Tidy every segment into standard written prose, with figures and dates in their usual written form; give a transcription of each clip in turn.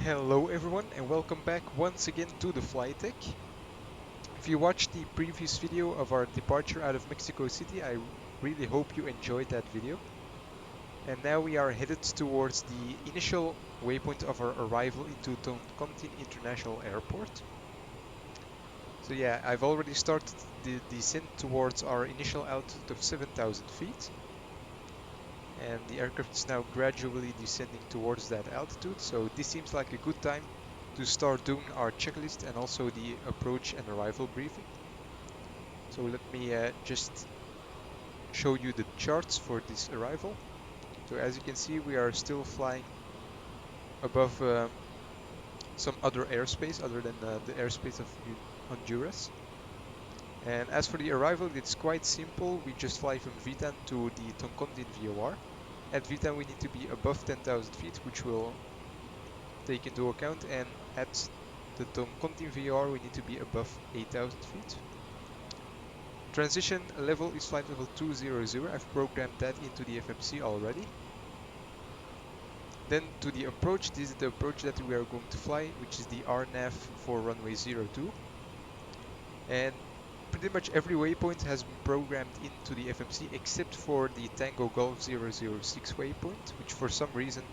Hello everyone and welcome back once again to the Flytek. If you watched the previous video of our departure out of Mexico City, I really hope you enjoyed that video. And now we are headed towards the initial waypoint of our arrival into Toncontin International Airport. So yeah, I've already started the descent towards our initial altitude of 7,000 feet. And the aircraft is now gradually descending towards that altitude, so this seems like a good time to start doing our checklist and also the approach and arrival briefing. So let me just show you the charts for this arrival. So as you can see, we are still flying above some other airspace other than the airspace of Honduras. And as for the arrival, it's quite simple. We just fly from Vitan to the Toncontin VOR. At Vitan we need to be above 10,000 feet, which will take into account, and at the Toncontin VOR we need to be above 8,000 feet. Transition level is flight level 200. I've programmed that into the FMC already. Then to the approach, this is the approach that we are going to fly, which is the RNAV for runway 02. And pretty much every waypoint has been programmed into the FMC except for the Tango Golf 006 waypoint, which for some reason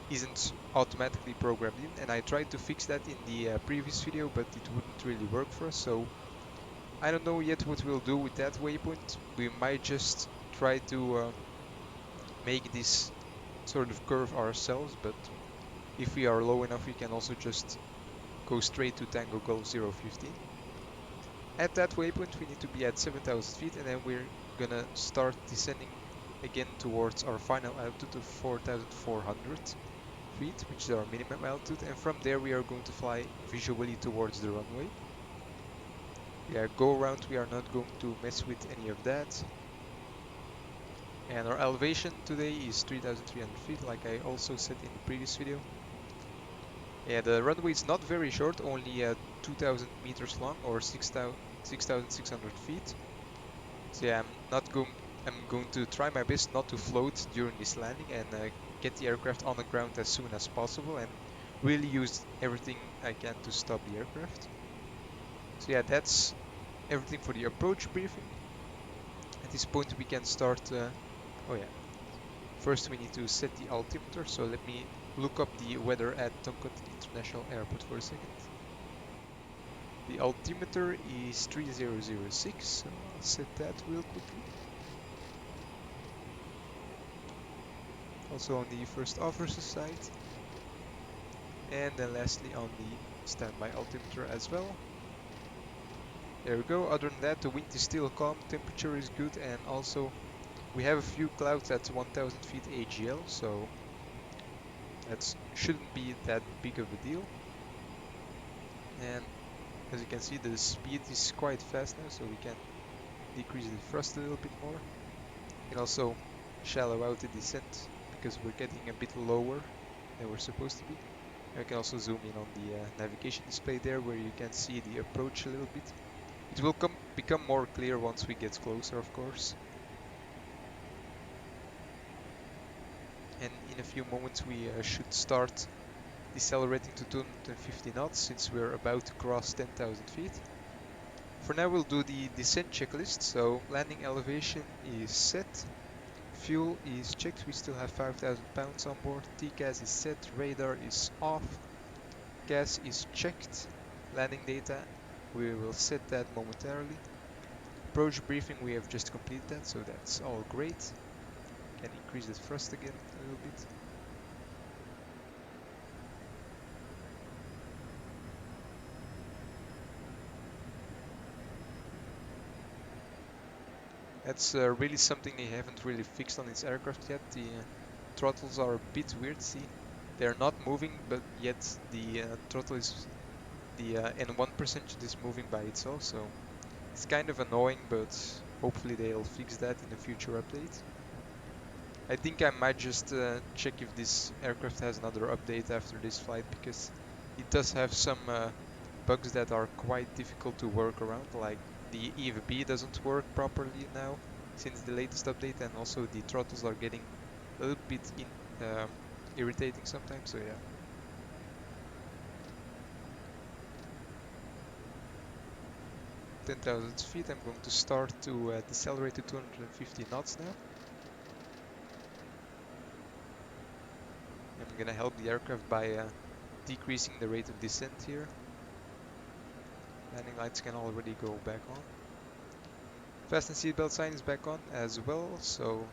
isn't automatically programmed in, and I tried to fix that in the previous video, but it wouldn't really work for us. So I don't know yet what we'll do with that waypoint. We might just try to make this sort of curve ourselves, but if we are low enough we can also just go straight to Tango Golf 015. At that waypoint we need to be at 7,000 feet, and then we're gonna start descending again towards our final altitude of 4,400 feet, which is our minimum altitude, and from there we are going to fly visually towards the runway. Yeah, go around, we are not going to mess with any of that. And our elevation today is 3,300 feet, like I also said in the previous video. Yeah, the runway is not very short, only 2,000 meters long, or 6,600 feet. So yeah, I'm going to try my best not to float during this landing, and get the aircraft on the ground as soon as possible, and really use everything I can to stop the aircraft. So yeah, that's everything for the approach briefing. At this point we can start, oh yeah, first we need to set the altimeter, so let me look up the weather at Toncontin International Airport for a second. The altimeter is 3006, so I'll set that real quickly. Also on the first officer's side. And then lastly on the standby altimeter as well. There we go. Other than that, the wind is still calm, temperature is good, and also we have a few clouds at 1000 feet AGL, so that shouldn't be that big of a deal. And as you can see, the speed is quite fast now, so we can decrease the thrust a little bit more. We can also shallow out the descent because we're getting a bit lower than we're supposed to be. And we can also zoom in on the navigation display there, where you can see the approach a little bit. It will become more clear once we get closer, of course. And in a few moments we should start decelerating to 250 knots, since we're about to cross 10,000 feet. For now we'll do the descent checklist. So landing elevation is set, fuel is checked, we still have 5,000 pounds on board, TCAS is set, radar is off, gas is checked, landing data, we will set that momentarily. Approach briefing, we have just completed that, so that's all great. Can increase the thrust again a little bit. That's really something they haven't really fixed on this aircraft yet. The throttles are a bit weird. See, they're not moving, but yet the throttle is, the N1 percentage is moving by itself. So it's kind of annoying, but hopefully they'll fix that in a future update. I think I might just check if this aircraft has another update after this flight, because it does have some bugs that are quite difficult to work around, like the EVB doesn't work properly now since the latest update, and also the throttles are getting a little bit irritating sometimes, so yeah. 10,000 feet. I'm going to start to decelerate to 250 knots now. I'm gonna help the aircraft by decreasing the rate of descent here. Landing lights can already go back on. Fasten seatbelt sign is back on as well, so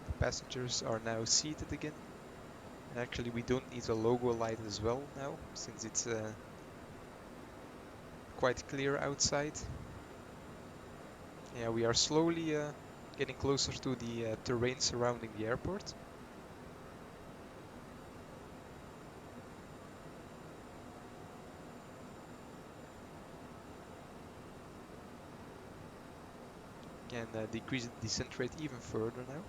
the passengers are now seated again. And actually we don't need a logo light as well now, since it's quite clear outside. Yeah, we are slowly getting closer to the terrain surrounding the airport. And decrease the descent rate even further now.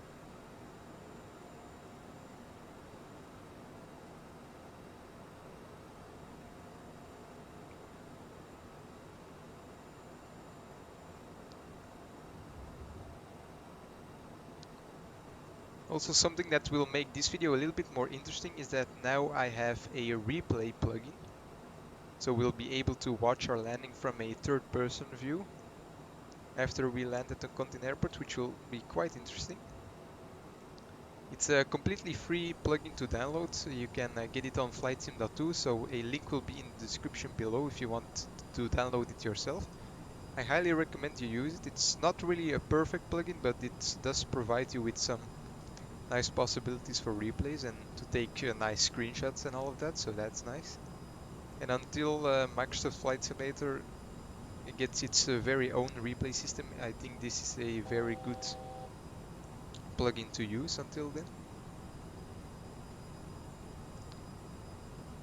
Also, something that will make this video a little bit more interesting is that now I have a replay plugin. So we'll be able to watch our landing from a third-person view after we land at Toncontin Airport, which will be quite interesting. It's a completely free plugin to download, so you can get it on flightsim.to, so a link will be in the description below if you want to download it yourself. I highly recommend you use it. It's not really a perfect plugin, but it does provide you with some nice possibilities for replays and to take nice screenshots and all of that, so that's nice. And until Microsoft Flight Simulator gets its very own replay system, I think this is a very good plugin to use until then.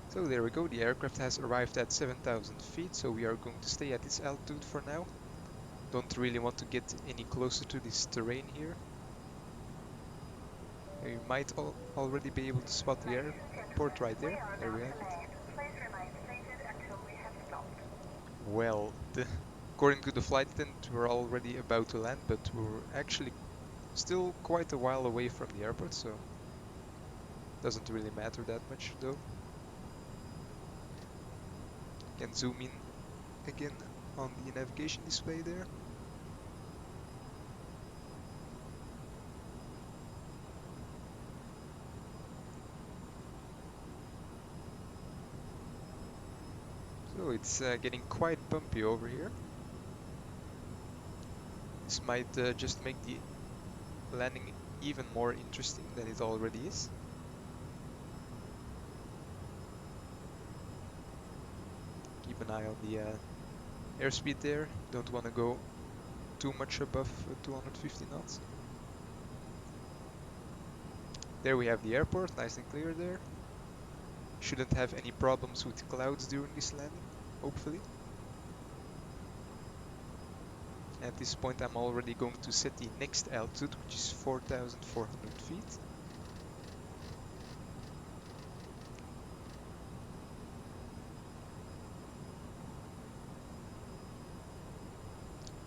So there we go, the aircraft has arrived at 7,000 feet, so we are going to stay at this altitude for now. Don't really want to get any closer to this terrain here. You might already be able to spot the airport right there. There we have it. Well, according to the flight attendant, we're already about to land, but we're actually still quite a while away from the airport, so doesn't really matter that much though. Can zoom in again on the navigation display there. So it's getting quite bumpy over here. This might just make the landing even more interesting than it already is. Keep an eye on the airspeed there. Don't want to go too much above 250 knots. There we have the airport, nice and clear there. Shouldn't have any problems with clouds during this landing, hopefully. At this point I'm already going to set the next altitude, which is 4,400 feet.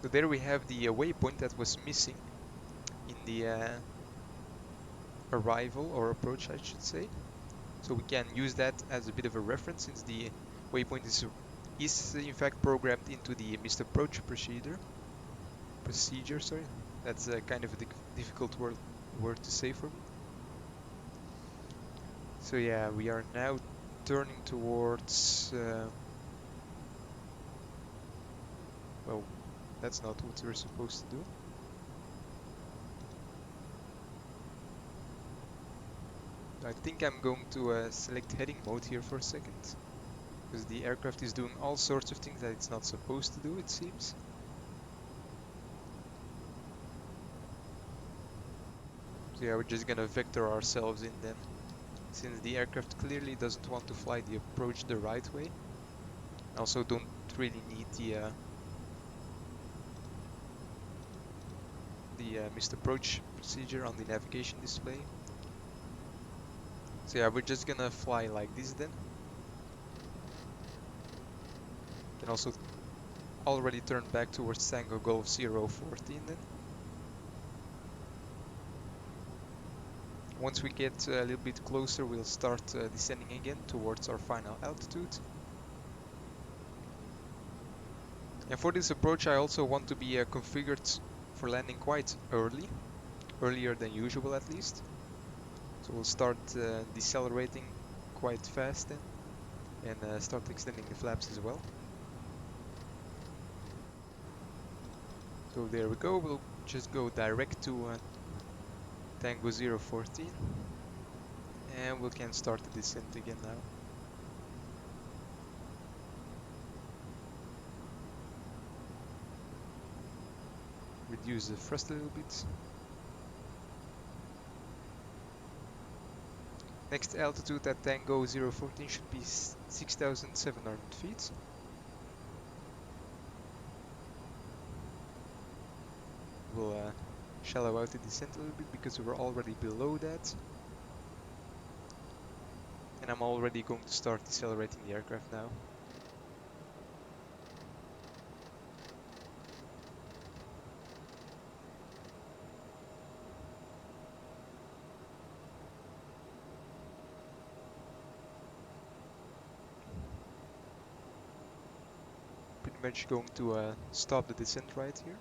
So there we have the waypoint that was missing in the arrival or approach, I should say. So we can use that as a bit of a reference, since the waypoint is in fact programmed into the missed approach procedure. Sorry, that's kind of a difficult word to say for me. So yeah, we are now turning towards well, that's not what we're supposed to do. I think I'm going to select heading mode here for a second, because the aircraft is doing all sorts of things that it's not supposed to do, it seems. So yeah, we're just gonna vector ourselves in then, since the aircraft clearly doesn't want to fly the approach the right way. Also don't really need the missed approach procedure on the navigation display. So yeah, we're just gonna fly like this then. Can also already turn back towards Tango Golf 014 then. Once we get a little bit closer, we'll start descending again towards our final altitude. And for this approach I also want to be configured for landing quite early, earlier than usual at least. So we'll start decelerating quite fast then, and start extending the flaps as well. So there we go, we'll just go direct to Tango 014, and we can start the descent again now. Reduce the thrust a little bit. Next altitude at Tango 014 should be 6,700 feet. We'll shallow out the descent a little bit because we're already below that. And I'm already going to start decelerating the aircraft now. Pretty much going to stop the descent right here,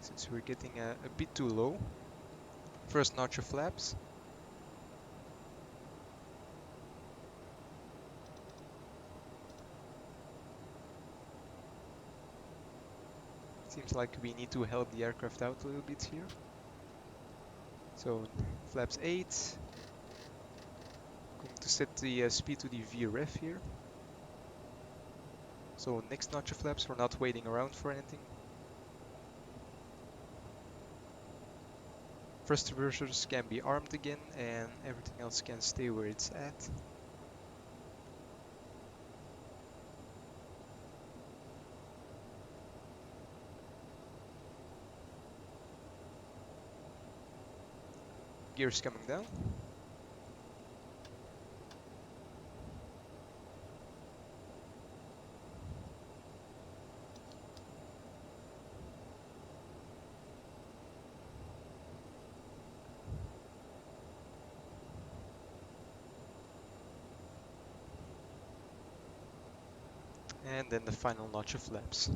since we're getting a bit too low. First notch of flaps. Seems like we need to help the aircraft out a little bit here. So flaps 8. Going to set the speed to the VREF here. So next notch of flaps, we're not waiting around for anything. Thrust reversers can be armed again, and everything else can stay where it's at. Gears coming down. And then the final notch of flaps.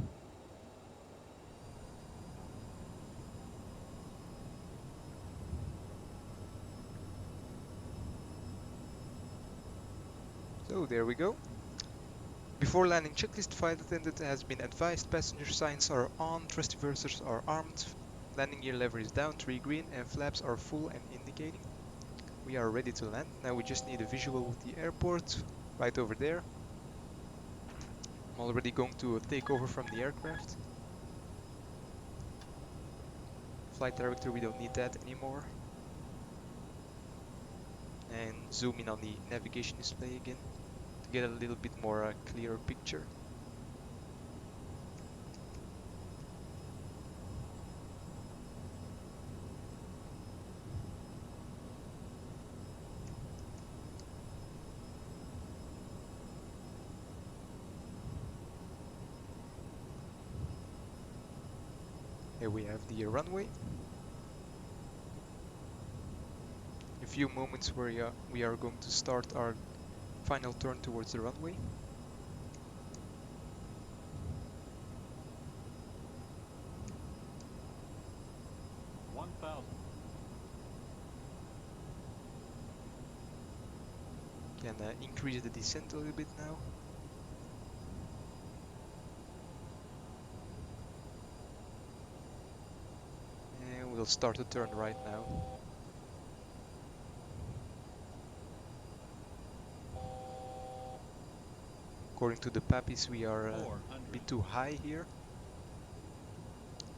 So there we go. Before landing checklist, flight attendant has been advised passenger signs are on, thrust reversers are armed, landing gear lever is down, 3 green, and flaps are full and indicating. We are ready to land. Now we just need a visual with the airport right over there. I'm already going to take over from the aircraft. Flight director, we don't need that anymore. And zoom in on the navigation display again to get a little bit more clearer picture. Here we have the runway. In a few moments where we are going to start our final turn towards the runway. Can increase the descent a little bit now. And we'll start the turn right now. According to the pappies, we are a bit too high here.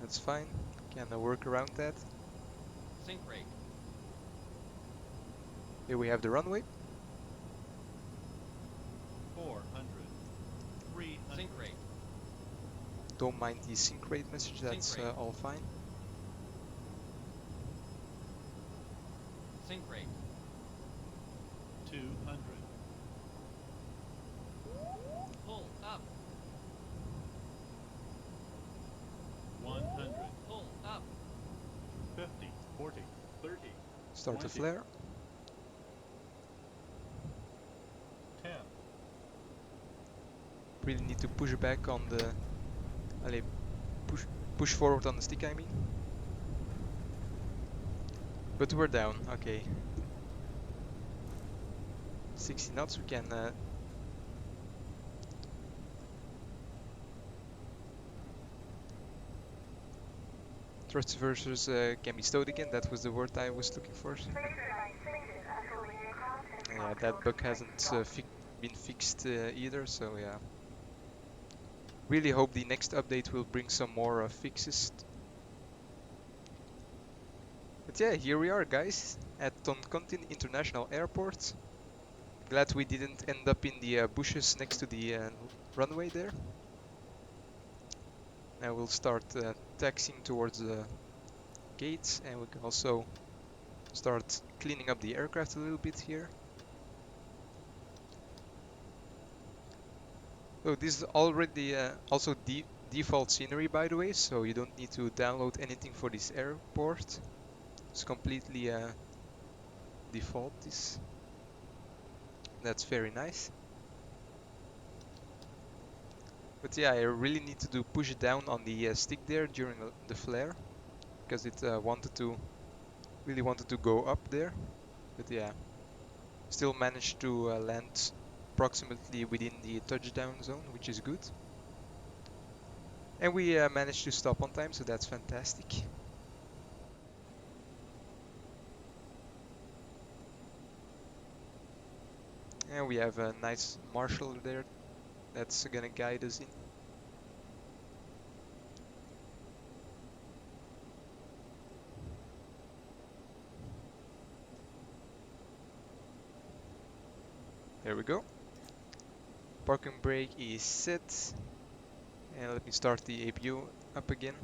That's fine. Can work around that. Sink rate. Here we have the runway. 400. 300. Sink rate. Don't mind the sink rate message, that's all fine. Sink rate. 200. Pull up. 100. Pull up. 50. 40. 30. Start the 20. flare. 10. Really need to push back on the Allez, push forward on the stick, I mean. But we're down, okay. 60 knots, we can thrust reversers can be stowed again. That was the word I was looking for. Yeah, that bug hasn't been fixed either, so yeah. Really hope the next update will bring some more fixes. But yeah, here we are, guys, at Toncontin International Airport. Glad we didn't end up in the bushes next to the runway there. Now we'll start taxiing towards the gates, and we can also start cleaning up the aircraft a little bit here. So this is already also default scenery, by the way, so you don't need to download anything for this airport. It's completely default. That's very nice. But yeah, I really need to push down on the stick there during the flare, because it really wanted to go up there. But yeah, still managed to land approximately within the touchdown zone, which is good. And we managed to stop on time, so that's fantastic. And we have a nice marshal there that's gonna guide us in. There we go. Parking brake is set. And let me start the APU up again.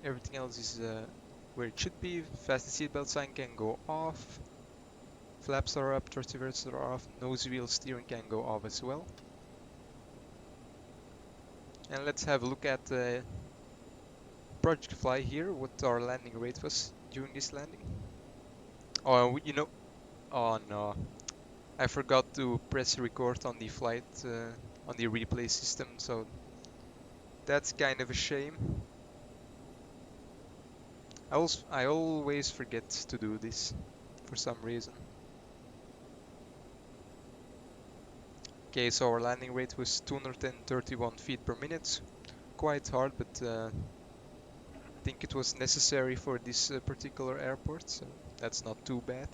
Everything else is where it should be. Fasten seatbelt sign can go off. Flaps are up, thrust reversers are off, nose wheel steering can go off as well. And let's have a look at Projectfly here, what our landing rate was during this landing. Oh, you know, oh no, I forgot to press record on the flight, on the replay system, so that's kind of a shame. I always forget to do this for some reason. Okay, so our landing rate was 231 feet per minute. Quite hard, but I think it was necessary for this particular airport, so that's not too bad.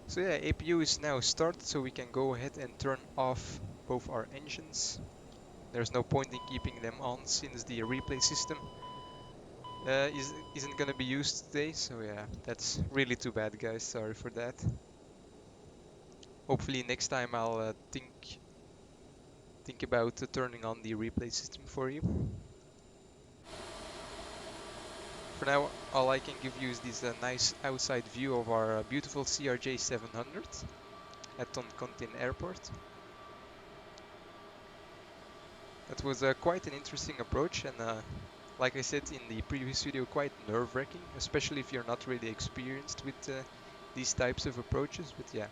So yeah, APU is now started, so we can go ahead and turn off both our engines. There's no point in keeping them on since the replay system isn't gonna be used today, so yeah, that's really too bad, guys. Sorry for that. Hopefully next time I'll think about turning on the replay system for you. For now, all I can give you is this nice outside view of our beautiful CRJ 700 at Toncontin Airport. That was quite an interesting approach, and like I said in the previous video, quite nerve-wracking, especially if you're not really experienced with these types of approaches. But yeah,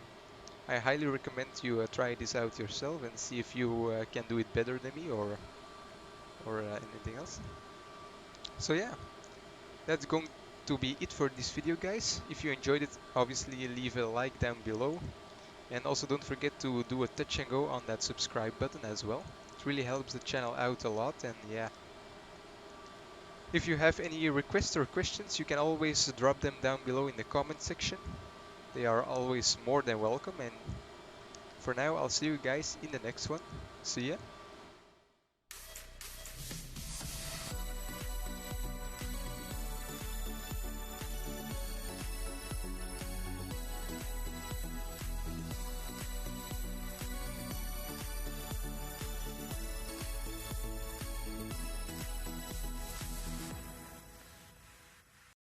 I highly recommend you try this out yourself and see if you can do it better than me or anything else. So yeah, that's going to be it for this video, guys. If you enjoyed it, obviously leave a like down below, and also don't forget to do a touch and go on that subscribe button as well. It really helps the channel out a lot. And yeah, if you have any requests or questions, you can always drop them down below in the comment section. They are always more than welcome. And for now, I'll see you guys in the next one. See ya.